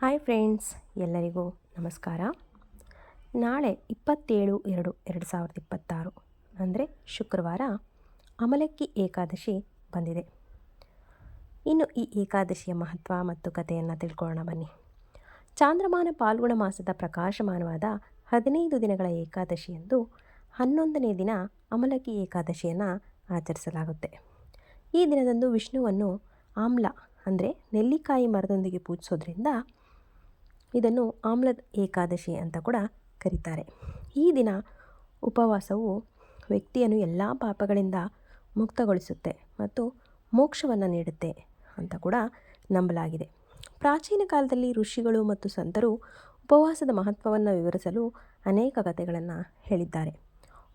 Hi friends, ಎಲ್ಲರಿಗೂ ನಮಸ್ಕಾರ. ನಾಳೆ 27/2/2026 ಅಂದರೆ ಶುಕ್ರವಾರ ಅಮಲಕ್ಕಿ ಏಕಾದಶಿ ಬಂದಿದೆ. ಇನ್ನು ಈ ಏಕಾದಶಿಯ ಮಹತ್ವ ಮತ್ತು ಕಥೆಯನ್ನು ತಿಳ್ಕೊಳ್ಳೋಣ ಬನ್ನಿ. ಚಾಂದ್ರಮಾನ ಪಾಲ್ಗುಣ ಮಾಸದ ಪ್ರಕಾಶಮಾನವಾದ 15 ದಿನಗಳ ಏಕಾದಶಿಯಂದು 11ನೇ ದಿನ ಅಮಲಕ್ಕಿ ಏಕಾದಶಿಯನ್ನು ಆಚರಿಸಲಾಗುತ್ತೆ. ಈ ದಿನದಂದು ವಿಷ್ಣುವನ್ನು ಆಮ್ಲ ಅಂದರೆ ನೆಲ್ಲಿಕಾಯಿ ಮರದೊಂದಿಗೆ ಪೂಜಿಸೋದ್ರಿಂದ ಇದನ್ನು ಆಮ್ಲದ ಏಕಾದಶಿ ಅಂತ ಕೂಡ ಕರೀತಾರೆ. ಈ ದಿನ ಉಪವಾಸವು ವ್ಯಕ್ತಿಯನ್ನು ಎಲ್ಲ ಪಾಪಗಳಿಂದ ಮುಕ್ತಗೊಳಿಸುತ್ತೆ ಮತ್ತು ಮೋಕ್ಷವನ್ನು ನೀಡುತ್ತೆ ಅಂತ ಕೂಡ ನಂಬಲಾಗಿದೆ. ಪ್ರಾಚೀನ ಕಾಲದಲ್ಲಿ ಋಷಿಗಳು ಮತ್ತು ಸಂತರು ಉಪವಾಸದ ಮಹತ್ವವನ್ನು ವಿವರಿಸಲು ಅನೇಕ ಕಥೆಗಳನ್ನು ಹೇಳಿದ್ದಾರೆ.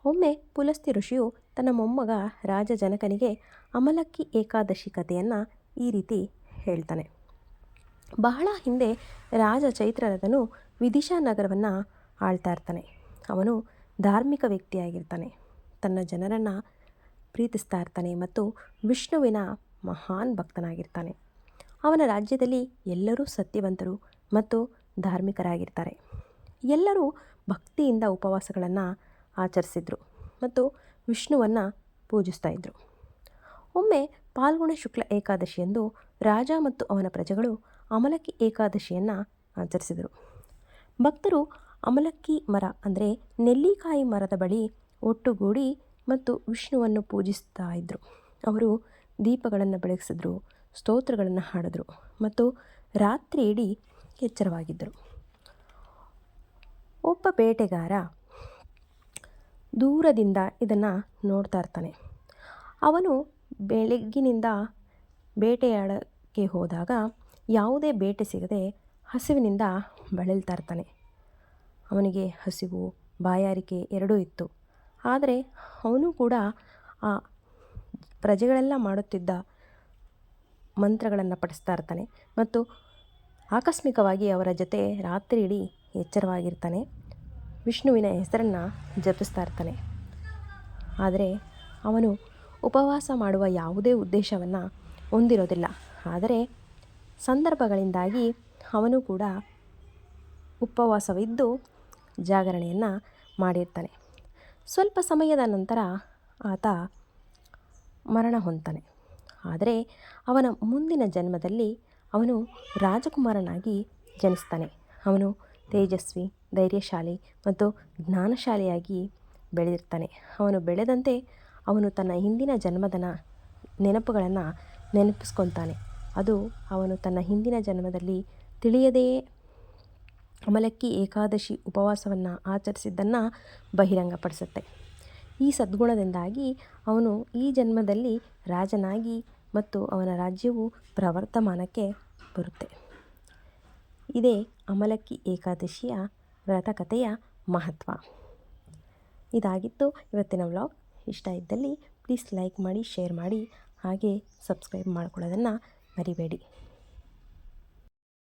ಒಮ್ಮೆ ಪುಲಸ್ತ್ಯ ಋಷಿಯು ತನ್ನ ಮೊಮ್ಮಗ ರಾಜ ಜನಕನಿಗೆ ಅಮಲಕ್ಕಿ ಏಕಾದಶಿ ಕಥೆಯನ್ನು ಈ ರೀತಿ ಹೇಳ್ತಾನೆ. ಬಹಳ ಹಿಂದೆ ರಾಜ ಚೈತ್ರರಥನು ವಿದಿಶಾ ನಗರವನ್ನು ಆಳ್ತಾ ಇರ್ತಾನೆ. ಅವನು ಧಾರ್ಮಿಕ ವ್ಯಕ್ತಿಯಾಗಿರ್ತಾನೆ, ತನ್ನ ಜನರನ್ನು ಪ್ರೀತಿಸ್ತಾ ಇರ್ತಾನೆ ಮತ್ತು ವಿಷ್ಣುವಿನ ಮಹಾನ್ ಭಕ್ತನಾಗಿರ್ತಾನೆ. ಅವನ ರಾಜ್ಯದಲ್ಲಿ ಎಲ್ಲರೂ ಸತ್ಯವಂತರು ಮತ್ತು ಧಾರ್ಮಿಕರಾಗಿರ್ತಾರೆ. ಎಲ್ಲರೂ ಭಕ್ತಿಯಿಂದ ಉಪವಾಸಗಳನ್ನು ಆಚರಿಸಿದರು ಮತ್ತು ವಿಷ್ಣುವನ್ನು ಪೂಜಿಸ್ತಾ ಇದ್ದರು. ಒಮ್ಮೆ ಪಾಲ್ಗುಣ ಶುಕ್ಲ ಏಕಾದಶಿಯಂದು ರಾಜ ಮತ್ತು ಅವನ ಪ್ರಜೆಗಳು ಅಮಲಕ್ಕಿ ಏಕಾದಶಿಯನ್ನು ಆಚರಿಸಿದರು. ಭಕ್ತರು ಅಮಲಕ್ಕಿ ಮರ ಅಂದರೆ ನೆಲ್ಲಿಕಾಯಿ ಮರದ ಬಳಿ ಒಟ್ಟುಗೂಡಿ ಮತ್ತು ವಿಷ್ಣುವನ್ನು ಪೂಜಿಸ್ತಾ ಇದ್ದರು. ಅವರು ದೀಪಗಳನ್ನು ಬೆಳಗಿಸಿದ್ರು, ಸ್ತೋತ್ರಗಳನ್ನು ಹಾಡಿದ್ರು ಮತ್ತು ರಾತ್ರಿ ಇಡೀ ಎಚ್ಚರವಾಗಿದ್ದರು. ಒಬ್ಬ ಬೇಟೆಗಾರ ದೂರದಿಂದ ಇದನ್ನು ನೋಡ್ತಾ ಇರ್ತಾನೆ. ಅವನು ಬೆಳಗ್ಗಿನಿಂದ ಬೇಟೆಯಾಡಕ್ಕೆ ಹೋದಾಗ ಯಾವುದೇ ಬೇಟೆ ಸಿಗದೆ ಹಸಿವಿನಿಂದ ಬಳಲ್ತಾ ಇರ್ತಾನೆ. ಅವನಿಗೆ ಹಸಿವು, ಬಾಯಾರಿಕೆ ಎರಡೂ ಇತ್ತು. ಆದರೆ ಅವನು ಕೂಡ ಆ ಪ್ರಜೆಗಳೆಲ್ಲ ಮಾಡುತ್ತಿದ್ದ ಮಂತ್ರಗಳನ್ನು ಪಠಿಸ್ತಾ ಇರ್ತಾನೆ ಮತ್ತು ಆಕಸ್ಮಿಕವಾಗಿ ಅವರ ಜೊತೆ ರಾತ್ರಿ ಇಡೀ ಎಚ್ಚರವಾಗಿರ್ತಾನೆ. ವಿಷ್ಣುವಿನ ಹೆಸರನ್ನು ಜಪಿಸ್ತಾ ಇರ್ತಾನೆ. ಆದರೆ ಅವನು ಉಪವಾಸ ಮಾಡುವ ಯಾವುದೇ ಉದ್ದೇಶವನ್ನು ಹೊಂದಿರೋದಿಲ್ಲ. ಆದರೆ ಸಂದರ್ಭಗಳಿಂದಾಗಿ ಅವನು ಕೂಡ ಉಪವಾಸವಿದ್ದು ಜಾಗರಣೆಯನ್ನು ಮಾಡಿರ್ತಾನೆ. ಸ್ವಲ್ಪ ಸಮಯದ ನಂತರ ಆತ ಮರಣ ಹೊಂದ್ತಾನೆ. ಆದರೆ ಅವನ ಮುಂದಿನ ಜನ್ಮದಲ್ಲಿ ಅವನು ರಾಜಕುಮಾರನಾಗಿ ಜನಿಸ್ತಾನೆ. ಅವನು ತೇಜಸ್ವಿ, ಧೈರ್ಯಶಾಲಿ ಮತ್ತು ಜ್ಞಾನಶಾಲಿಯಾಗಿ ಬೆಳೆದಿರ್ತಾನೆ. ಅವನು ಬೆಳೆದಂತೆ ಅವನು ತನ್ನ ಹಿಂದಿನ ಜನ್ಮದ ನೆನಪುಗಳನ್ನು ನೆನಪಿಸ್ಕೊತಾನೆ. ಅದು ಅವನು ತನ್ನ ಹಿಂದಿನ ಜನ್ಮದಲ್ಲಿ ತಿಳಿಯದೆಯೇ ಅಮಲಕ್ಕಿ ಏಕಾದಶಿ ಉಪವಾಸವನ್ನು ಆಚರಿಸಿದ್ದನ್ನು ಬಹಿರಂಗಪಡಿಸುತ್ತೆ. ಈ ಸದ್ಗುಣದಿಂದಾಗಿ ಅವನು ಈ ಜನ್ಮದಲ್ಲಿ ರಾಜನಾಗಿ ಮತ್ತು ಅವನ ರಾಜ್ಯವು ಪ್ರವರ್ಧಮಾನಕ್ಕೆ ಬರುತ್ತೆ. ಇದೇ ಅಮಲಕ್ಕಿ ಏಕಾದಶಿಯ ವ್ರತಕಥೆಯ ಮಹತ್ವ. ಇದಾಗಿತ್ತು ಇವತ್ತಿನ ವ್ಲಾಗ್. ಇಷ್ಟ ಇದ್ದಲ್ಲಿ ಪ್ಲೀಸ್ ಲೈಕ್ ಮಾಡಿ, ಶೇರ್ ಮಾಡಿ, ಹಾಗೆ ಸಬ್ಸ್ಕ್ರೈಬ್ ಮಾಡ್ಕೊಳ್ಳೋದನ್ನು ಮರಿಬೇಡಿ.